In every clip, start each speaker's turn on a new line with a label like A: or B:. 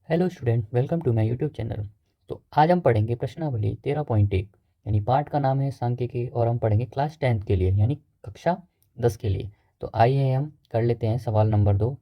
A: Hello student, welcome to my YouTube channel. तो आज हम पढ़ेंगे प्रश्नावली 13.1 यानी पार्ट का नाम है सांख्यिकी और हम पढ़ेंगे क्लास 10th के लिए यानी कक्षा 10 के लिए। तो आइए हम कर लेते हैं सवाल नंबर 2।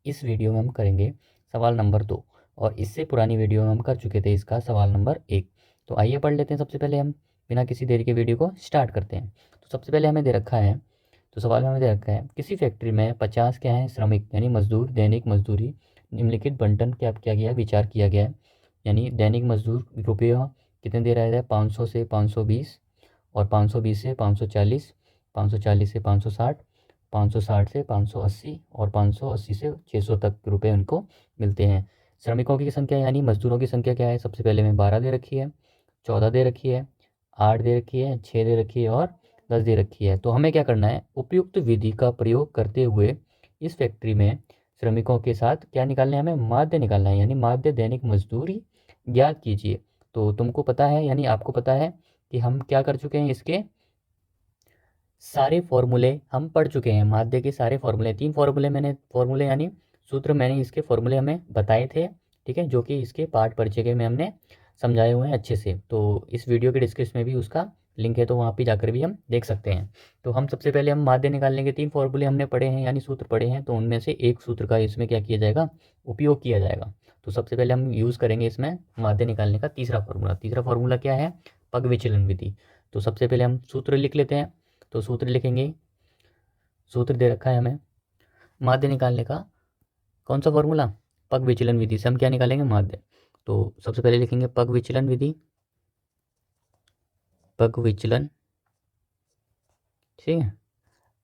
A: इस वीडियो में हम करेंगे सवाल नंबर 2 और इससे पुरानी वीडियो में हम कर चुके थे इसका सवाल नंबर 1। तो आइए पढ़ लेते हैं। सबसे पहले हम बिना किसी देरी के वीडियो को स्टार्ट करते हैं। तो सबसे पहले हमें दे रखा है, तो सवाल में हमें दे रखा है किसी फैक्ट्री में 50 क्या है श्रमिक यानी मजदूर दैनिक मजदूरी निम्नलिखित बंटन क्या किया गया विचार किया गया है। यानी दैनिक मजदूर रुपया कितने दे रहा है 500 से 520 और 520 से 540, 540 से 560, 560 से 580 और 580 से 600 तक रुपए उनको मिलते हैं। श्रमिकों की संख्या यानी मजदूरों की संख्या क्या है, सबसे पहले में 12 दे रखी है, 14 दे रखी है, 8 दे रखी है, 6 दे रखी है और 10 दे रखी है। तो हमें क्या करना है, उपयुक्त विधि का प्रयोग करते हुए इस फैक्ट्री में श्रमिकों के साथ क्या निकालना है, हमें माध्य निकालना है यानी माध्य दैनिक मजदूरी ज्ञात कीजिए। तो तुमको पता है यानी आपको पता है कि हम क्या कर चुके हैं, इसके सारे फॉर्मूले हम पढ़ चुके हैं। माध्य के सारे फॉर्मूले 3 फॉर्मूले यानी सूत्र मैंने इसके फॉर्मूले हमें बताए थे, ठीक है, जो कि इसके पाठ परिचय के में हमने समझाए हुए हैं अच्छे से। तो इस वीडियो के डिस्क्रिप्शन में भी उसका लिंक है, तो वहाँ पे जाकर भी हम देख सकते हैं। तो हम सबसे पहले हम माध्य निकालने के 3 फॉर्मूले हमने पढ़े हैं यानी सूत्र पढ़े हैं, तो उनमें से एक सूत्र का इसमें क्या किया जाएगा, उपयोग किया जाएगा। तो सबसे पहले हम यूज़ करेंगे इसमें माध्य निकालने का तीसरा फॉर्मूला क्या है, पग विचलन विधि। तो सबसे पहले हम सूत्र लिख लेते हैं। तो सूत्र लिखेंगे, सूत्र दे रखा है हमें माध्य निकालने का, कौन सा फॉर्मूला, पग विचलन विधि से हम क्या निकालेंगे, माध्य। तो सबसे पहले लिखेंगे पग विचलन विधि, पग विचलन, ठीक है।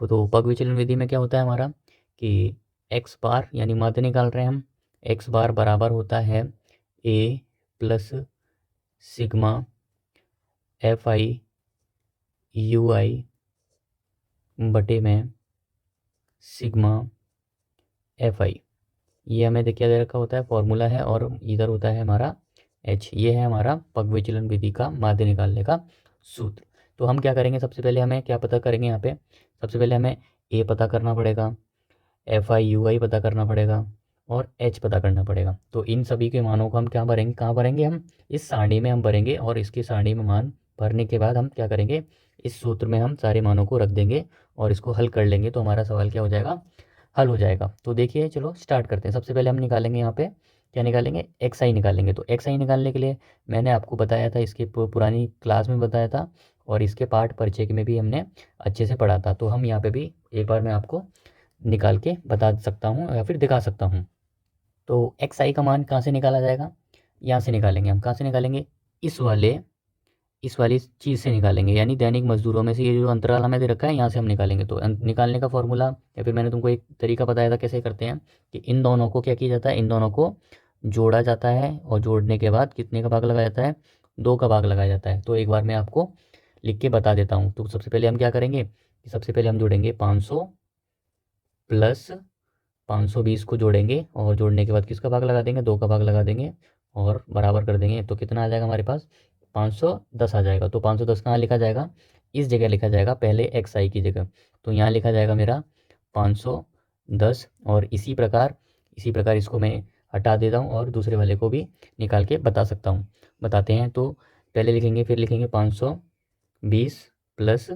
A: तो पग विचलन विधि में क्या होता है हमारा कि एक्स बार यानी माध्य निकाल रहे हैं हम, एक्स बार बराबर होता है A plus sigma F I U I बटे में सिग्मा एफ आई। ये हमें देखिए दे रखा होता है, फॉर्मूला है, और इधर होता है हमारा एच। ये है हमारा पग विचलन विधि का माध्य निकालने का सूत्र। तो हम क्या करेंगे, सबसे पहले हमें क्या पता करेंगे यहाँ पे, सबसे पहले हमें ए पता करना पड़ेगा, एफ आई यू आई पता करना पड़ेगा और एच पता करना पड़ेगा। तो इन सभी के मानों को हम क्या भरेंगे, कहाँ भरेंगे, हम इस सारणी में हम भरेंगे और इसकी सारणी में मान भरने के बाद हम क्या करेंगे, इस सूत्र में हम सारे मानों को रख देंगे और इसको हल कर लेंगे। तो हमारा सवाल क्या हो जाएगा, हल हो जाएगा। तो देखिए चलो स्टार्ट करते हैं। सबसे पहले हम निकालेंगे यहाँ पे क्या निकालेंगे, एक्स आई निकालेंगे। तो एक्स आई निकालने के लिए मैंने आपको बताया था, इसके पुरानी क्लास में बताया था और इसके पाठ परिचय में भी हमने अच्छे से पढ़ा था। तो हम यहाँ पे भी एक बार मैं आपको निकाल के बता सकता हूँ या फिर दिखा सकता हूँ। तो एक्स आई का मान कहाँ से निकाला जाएगा, यहाँ से निकालेंगे हम। कहाँ से निकालेंगे, इस वाली चीज़ से निकालेंगे यानी दैनिक मजदूरों में से ये जो अंतराल हमें दे रखा है यहाँ से हम निकालेंगे। तो निकालने का फॉर्मूला या फिर मैंने तुमको एक तरीका बताया था कैसे करते हैं कि इन दोनों को क्या किया जाता है, इन दोनों को जोड़ा जाता है और जोड़ने के बाद कितने का भाग लगाया जाता है, 2 का भाग लगाया जाता है। तो एक बार मैं आपको लिख के बता देता हूँ। तो सबसे पहले हम क्या करेंगे, सबसे पहले हम जोड़ेंगे 500 प्लस 520 को जोड़ेंगे और जोड़ने के बाद किसका भाग लगा देंगे, 2 का भाग लगा देंगे और बराबर कर देंगे। तो कितना आ जाएगा हमारे पास, 510 आ जाएगा। तो 510 कहाँ लिखा जाएगा, इस जगह लिखा जाएगा पहले एक्स आई की जगह। तो यहाँ लिखा जाएगा मेरा 510 और इसी प्रकार इसको मैं हटा देता हूँ और दूसरे वाले को भी निकाल के बता सकता हूँ। बताते हैं। तो पहले लिखेंगे, फिर लिखेंगे 520 प्लस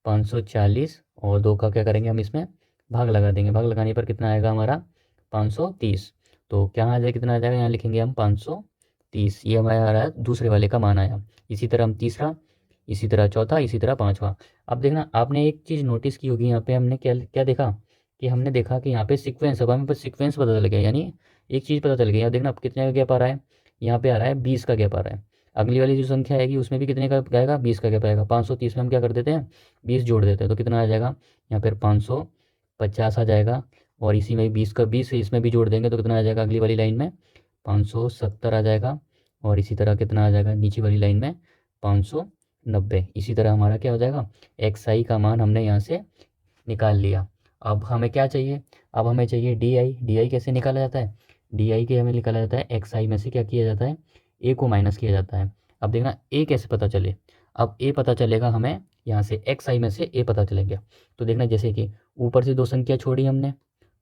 A: 540 और 2 का क्या करेंगे हम इसमें भाग लगा देंगे। भाग लगाने पर कितना आएगा हमारा 530। तो क्या आ जाएगा, कितना आ जाएगा, यहाँ लिखेंगे हम 530। ये हमारा आ रहा है दूसरे वाले का मान आया। इसी तरह हम तीसरा, इसी तरह चौथा, इसी तरह पाँचवा। अब देखना आपने एक चीज़ नोटिस की होगी, यहाँ पे हमने क्या क्या देखा कि हमने देखा कि यहाँ पे सीक्वेंस, अब हमें पर सीक्वेंस पता चल गया यानी एक चीज़ पता चल गई। यहाँ देखना अब कितने का गैप आ रहा है, यहाँ पे आ रहा है 20 का गैप आ रहा है। अगली वाली जो संख्या आएगी उसमें भी कितने का आएगा, 20 का गैप आएगा। 530 में हम क्या कर देते हैं, 20 जोड़ देते हैं। तो कितना आ जाएगा, यहाँ पर 550 आ जाएगा और इसी में 20 का 20 इसमें भी जोड़ देंगे तो कितना आ जाएगा, अगली वाली लाइन में 570 आ जाएगा और इसी तरह कितना आ जाएगा नीचे वाली लाइन में 590। इसी तरह हमारा क्या हो जाएगा, एक्स आई का मान हमने यहाँ से निकाल लिया। अब हमें क्या चाहिए, अब हमें चाहिए डी आई। डी आई कैसे निकाला जाता है, डी आई के हमें निकाला जाता है एक्स आई में से क्या किया जाता है, ए को माइनस किया जाता है। अब देखना ए कैसे पता चले, अब ए पता चलेगा हमें यहाँ से एक्स आई में से ए पता चलेगा। तो देखना जैसे कि ऊपर से 2 संख्या छोड़ी हमने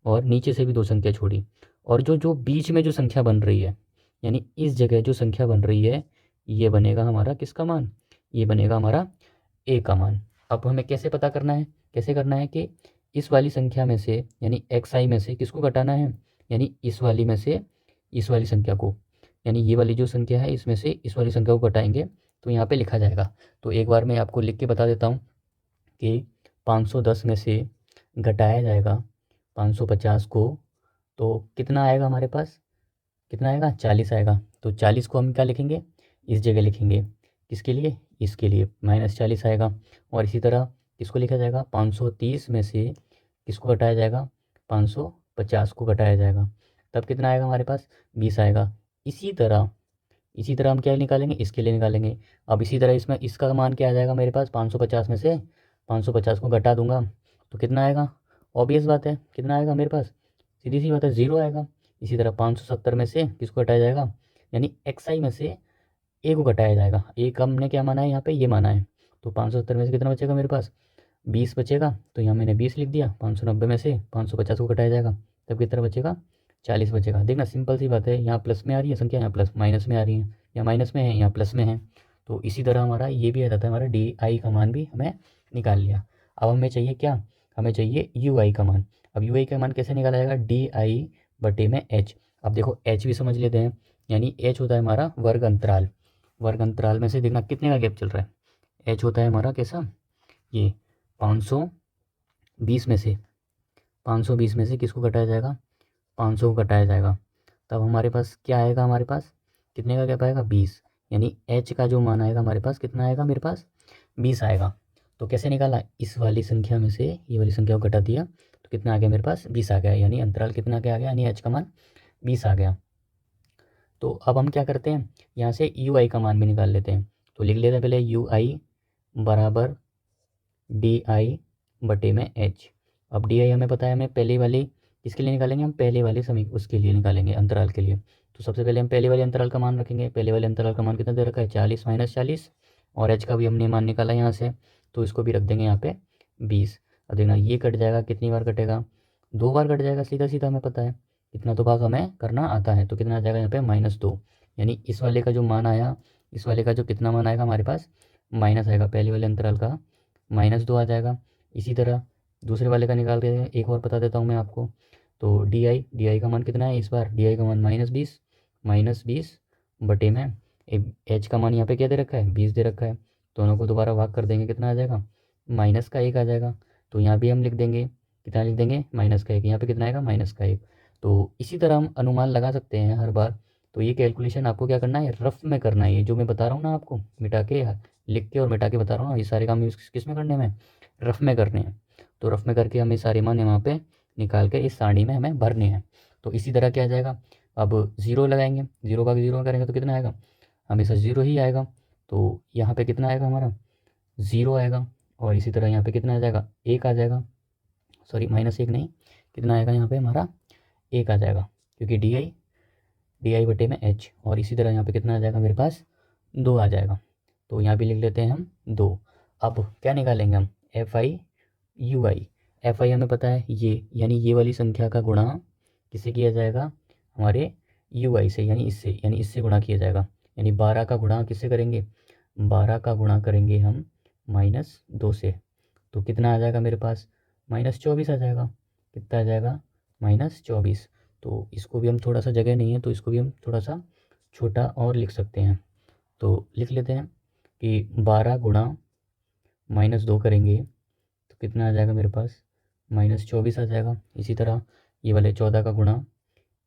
A: और नीचे से भी 2 संख्या छोड़ी और जो जो बीच में जो संख्या बन रही है यानी इस जगह जो संख्या बन रही है ये बनेगा हमारा किसका मान, ये बनेगा हमारा ए का मान। अब हमें कैसे पता करना है, कैसे करना है कि इस वाली संख्या में से यानी एक्स आई में से किसको घटाना है, यानी इस वाली में से इस वाली संख्या को, यानी ये वाली जो संख्या है इसमें से इस वाली संख्या को घटाएंगे तो यहाँ पे लिखा जाएगा। तो एक बार मैं आपको लिख के बता देता हूँ कि 510 में से घटाया जाएगा 550 को, तो कितना आएगा हमारे पास, कितना आएगा 40 आएगा। तो 40 को हम क्या लिखेंगे, इस जगह लिखेंगे, किसके लिए, इसके लिए -40 आएगा। और इसी तरह किसको लिखा जाएगा, 530 में से किसको घटाया जाएगा, 550 को घटाया जाएगा, तब कितना आएगा हमारे पास 20 आएगा। इसी तरह हम क्या निकालेंगे, इसके लिए निकालेंगे। अब इसी तरह इसमें इसका मान क्या आ जाएगा मेरे पास, 550 में से 550 को घटा दूंगा तो कितना आएगा, ऑब्वियस बात है कितना आएगा मेरे पास, सीधी सी बात है 0 आएगा। इसी तरह 570 में से किसको घटाया जाएगा, यानी एक्स आई में से ए को घटाया जाएगा। ए का हमने क्या माना है यहाँ पे, ये माना है। तो 570 में से कितना बचेगा मेरे पास, 20 बचेगा। तो यहाँ मैंने 20 लिख दिया। 590 में से 550 को घटाया जाएगा तब कितना बचेगा, 40 बचेगा। देखना सिंपल सी बात है, यहाँ प्लस में आ रही है संख्या, यहाँ प्लस माइनस में आ रही है, या माइनस में है यहाँ प्लस में है। तो इसी तरह हमारा ये भी आ जाता है, हमारा डी आई का मान भी हमें निकाल लिया। अब हमें चाहिए क्या, हमें चाहिए यू आई का मान। अब यू आई का मान कैसे निकाला जाएगा, डी आई बटे में एच। अब देखो एच भी समझ लेते हैं, यानी एच होता है हमारा वर्ग अंतराल। वर्ग अंतराल में से देखना कितने का गैप चल रहा है, एच होता है हमारा कैसा, ये 520 में से 520 में से किसको घटाया जाएगा, 500 को घटाया जाएगा। तब हमारे पास क्या आएगा, हमारे पास कितने का गैप आएगा, 20। यानी एच का जो मान आएगा हमारे पास कितना आएगा, मेरे पास 20 आएगा। तो कैसे निकाला, इस वाली संख्या में से ये वाली संख्या को घटा दिया तो कितना आ गया मेरे पास, 20 आ गया। यानी अंतराल कितना क्या आ गया, यानी एच का मान 20 आ गया। तो अब हम क्या करते हैं, यहाँ से यू आई का मान भी निकाल लेते हैं। तो लिख लेते हैं पहले यू आई बराबर डी आई बटे में एच। अब डी आई हमें पता है, हमें पहले वाली किसके लिए निकालेंगे, हम पहले वाले समय उसके लिए निकालेंगे, अंतराल के लिए। तो सबसे पहले हम पहले वाले अंतराल का मान रखेंगे। पहले वाले अंतराल का मान कितना दे रखा है, 40 -40, और एच का भी हमने मान निकाला यहाँ से, तो इसको भी रख देंगे यहाँ पे 20। अब देखना ये कट जाएगा, कितनी बार कटेगा, 2 बार कट जाएगा, सीधा सीधा हमें पता है इतना तो भाग हमें करना आता है। तो कितना आ जाएगा यहाँ पे -2, यानी इस वाले का जो मान आया, इस वाले का जो कितना मान आएगा हमारे पास, माइनस आएगा, पहले वाले अंतराल का -2 आ जाएगा। इसी तरह दूसरे वाले का निकाल के एक और बता देता हूँ मैं आपको। तो डी आई का मान कितना है इस बार, डी आई का मान -20 बटे में एच का मान यहाँ पे क्या दे रखा है, 20 दे रखा है। दोनों को दोबारा भाग कर देंगे, कितना आ जाएगा, -1 आ जाएगा। तो यहाँ भी हम लिख देंगे, कितना लिख देंगे, -1। यहाँ पे कितना आएगा, -1। तो इसी तरह हम अनुमान लगा सकते हैं हर बार। तो ये कैलकुलेशन आपको क्या करना है, रफ में करना है। ये जो मैं बता रहा हूँ ना आपको, मिटा के लिख के और मिटा के बता रहा हूँ, ये सारे काम यूज़ किस में करने में, रफ में करने हैं। तो रफ में करके हमें सारे मान यहाँ पे निकाल के इस सारणी में हमें भरने हैं। तो इसी तरह क्या आ जाएगा, अब 0 लगाएंगे, 0 भाग 0 करेंगे तो कितना आएगा, हमेशा 0 ही आएगा। तो यहाँ पे कितना आएगा हमारा, 0 आएगा। और इसी तरह यहाँ पे कितना आ जाएगा, 1 आ जाएगा, सॉरी -1 नहीं, कितना आएगा यहाँ पे हमारा 1 आ जाएगा, क्योंकि डी आई बटे में एच। और इसी तरह यहाँ पे कितना आ जाएगा मेरे पास, 2 आ जाएगा। तो यहाँ भी लिख लेते हैं हम 2। अब क्या निकालेंगे हम, F I U I. F I हमें पता है ये, यानी ये वाली संख्या का गुणा किससे किया जाएगा, हमारे यू आई से, यानी इससे गुणा किया जाएगा। यानी 12 का गुणा किससे करेंगे, 12 का गुणा करेंगे हम -2 से। तो कितना आ जाएगा मेरे पास, -24 आ जाएगा। कितना आ जाएगा, -24। तो इसको भी हम थोड़ा सा, जगह नहीं है तो इसको भी हम थोड़ा सा छोटा और लिख सकते हैं। तो लिख लेते हैं कि 12 गुणा -2 करेंगे तो कितना आ जाएगा मेरे पास, -24 आ जाएगा। इसी तरह ये वाले 14 का गुणा,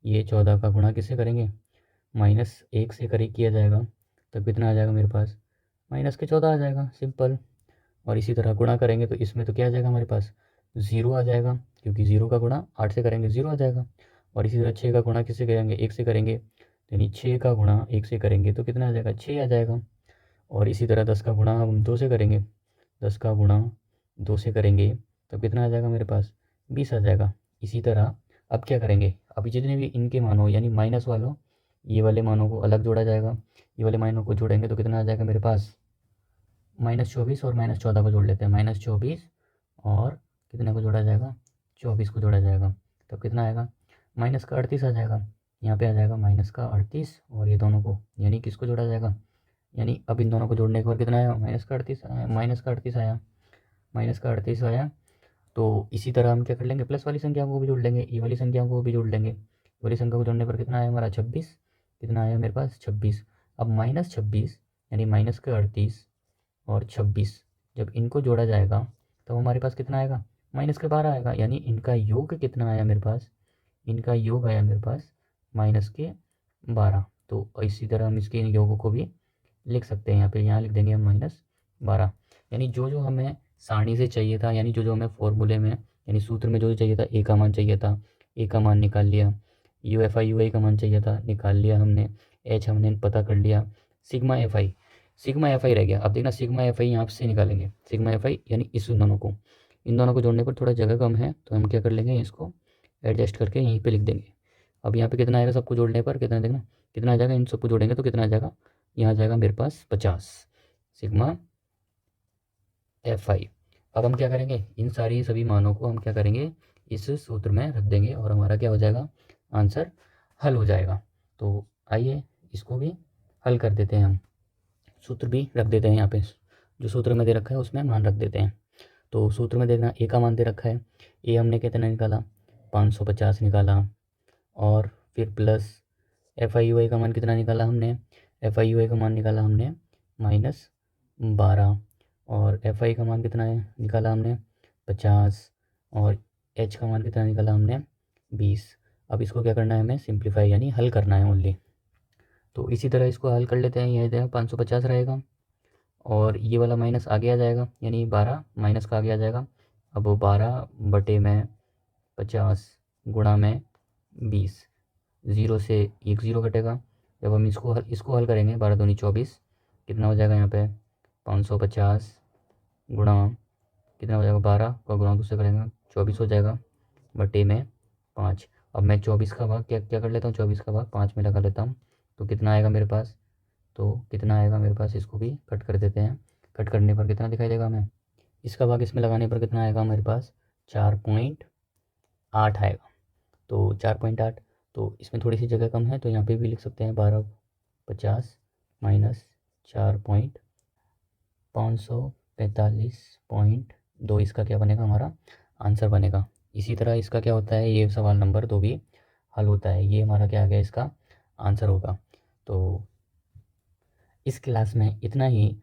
A: ये 14 का गुणा किससे करेंगे, -1 से किया जाएगा, तब कितना आ जाएगा मेरे पास, -14 आ जाएगा, सिंपल। और इसी तरह गुणा करेंगे तो इसमें तो क्या आ जाएगा हमारे पास, 0 आ जाएगा, क्योंकि 0 का गुणा 8 से करेंगे 0 आ जाएगा। और इसी तरह 6 का गुणा किससे करेंगे, 1 से करेंगे, यानी 6 का गुणा 1 से करेंगे तो कितना आ जाएगा, 6 आ जाएगा। और इसी तरह 10 का गुणा हम 2 से करेंगे, 10 का गुणा 2 से करेंगे तो कितना आ जाएगा मेरे पास, 20 आ जाएगा। इसी तरह अब क्या करेंगे, अभी जितने भी इनके मान हो, यानी माइनस वालों, ये वाले मानों को अलग जोड़ा जाएगा, ये वाले मानों को जोड़ेंगे तो कितना आ जाएगा मेरे पास, -24 और -14 को जोड़ लेते हैं, -24 और कितने को जोड़ा जाएगा, 24 को जोड़ा जाएगा, तब कितना आएगा, -38 आ जाएगा। यहाँ पे आ जाएगा -38 और ये दोनों को यानी किसको जोड़ा जाएगा, यानी अब इन दोनों को जोड़ने के बाद कितना आया, -38 आया, -38 आया, -38 आया। तो इसी तरह हम क्या कर लेंगे, प्लस वाली संख्या को भी जोड़ लेंगे, ई वाली संख्या को भी जोड़ लेंगे। वाली संख्या को जोड़ने पर कितना आया हमारा 26, कितना आया मेरे पास 26। अब -26 यानी -38 और 26 जब इनको जोड़ा जाएगा तो हमारे पास कितना आएगा, -12 आएगा। यानी इनका योग कितना आया मेरे पास, इनका योग आया मेरे पास -12। तो इसी तरह हम इसके योगों को भी लिख सकते हैं, यहाँ पे यहाँ लिख देंगे हम -12। यानी जो जो हमें सारणी से चाहिए था, यानी जो जो हमें फॉर्मूले में यानी सूत्र में जो जो चाहिए था, ए का मान चाहिए था, ए का मान निकाल लिया, यू एफ आई यू आई का मान चाहिए था, निकाल लिया हमने, एच हमने पता कर लिया, सिग्मा एफ आई रह गया। अब देखना सिग्मा एफ आई यहाँ से निकालेंगे, सिग्मा एफ आई यानी इस दोनों को, इन दोनों को जोड़ने पर थोड़ा जगह कम है तो हम क्या कर लेंगे, इसको एडजस्ट करके यहीं पे लिख देंगे। अब यहाँ पे कितना आएगा सबको जोड़ने पर, कितना देखना कितना आ जाएगा, इन सबको जोड़ेंगे तो कितना आ जाएगा, यहाँ आ जाएगा मेरे पास 50 सिग्मा एफ आई। अब हम क्या करेंगे, इन सारी सभी मानों को हम क्या करेंगे, इस सूत्र में रख देंगे और हमारा क्या हो जाएगा, आंसर हल हो जाएगा। तो आइए इसको भी हल कर देते हैं, हम सूत्र भी रख देते हैं यहाँ पे, जो सूत्र में दे रखा है उसमें मान रख देते हैं। तो सूत्र में देखना ए का मान दे रखा है, ए हमने कितना निकाला 550 निकाला, और फिर प्लस एफ आई यू आई का मान कितना निकाला हमने, एफ आई यू आई का मान निकाला हमने -12, और एफ आई का मान कितना है निकाला हमने 50, और एच का मान कितना निकाला हमने 20। अब इसको क्या करना है, हमें सिंप्लीफाई यानी हल करना है ओनली। तो इसी तरह इसको हल कर लेते हैं, यह देखो 550 रहेगा और ये वाला माइनस आगे आ जाएगा, यानी 12 माइनस का आगे आ जाएगा। अब वो 12 बटे में 50 गुणा में 20, ज़ीरो से एक ज़ीरो कटेगा। जब हम इसको हल करेंगे 12 दूनी 24, कितना हो जाएगा यहाँ पे 550 गुणा कितना हो जाएगा 12 का गुणा दूसरे करेंगे 24 हो जाएगा बटे में 5। अब मैं 24 का भाग क्या क्या कर लेता हूँ, 24 का भाग 5 में लगा लेता हूँ, तो कितना आएगा मेरे पास, तो कितना आएगा मेरे पास, इसको भी कट कर देते हैं। कट करने पर कितना दिखाई देगा हमें, इसका भाग इसमें लगाने पर कितना आएगा मेरे पास 4.8 आएगा। तो 4.8, तो इसमें थोड़ी सी जगह कम है तो यहाँ पे भी लिख सकते हैं 1250 माइनस 545.2, इसका क्या बनेगा, हमारा आंसर बनेगा। इसी तरह इसका क्या होता है, ये सवाल नंबर 2 भी हल होता है, ये हमारा क्या आ गया, इसका आंसर होगा। तो इस क्लास में इतना ही।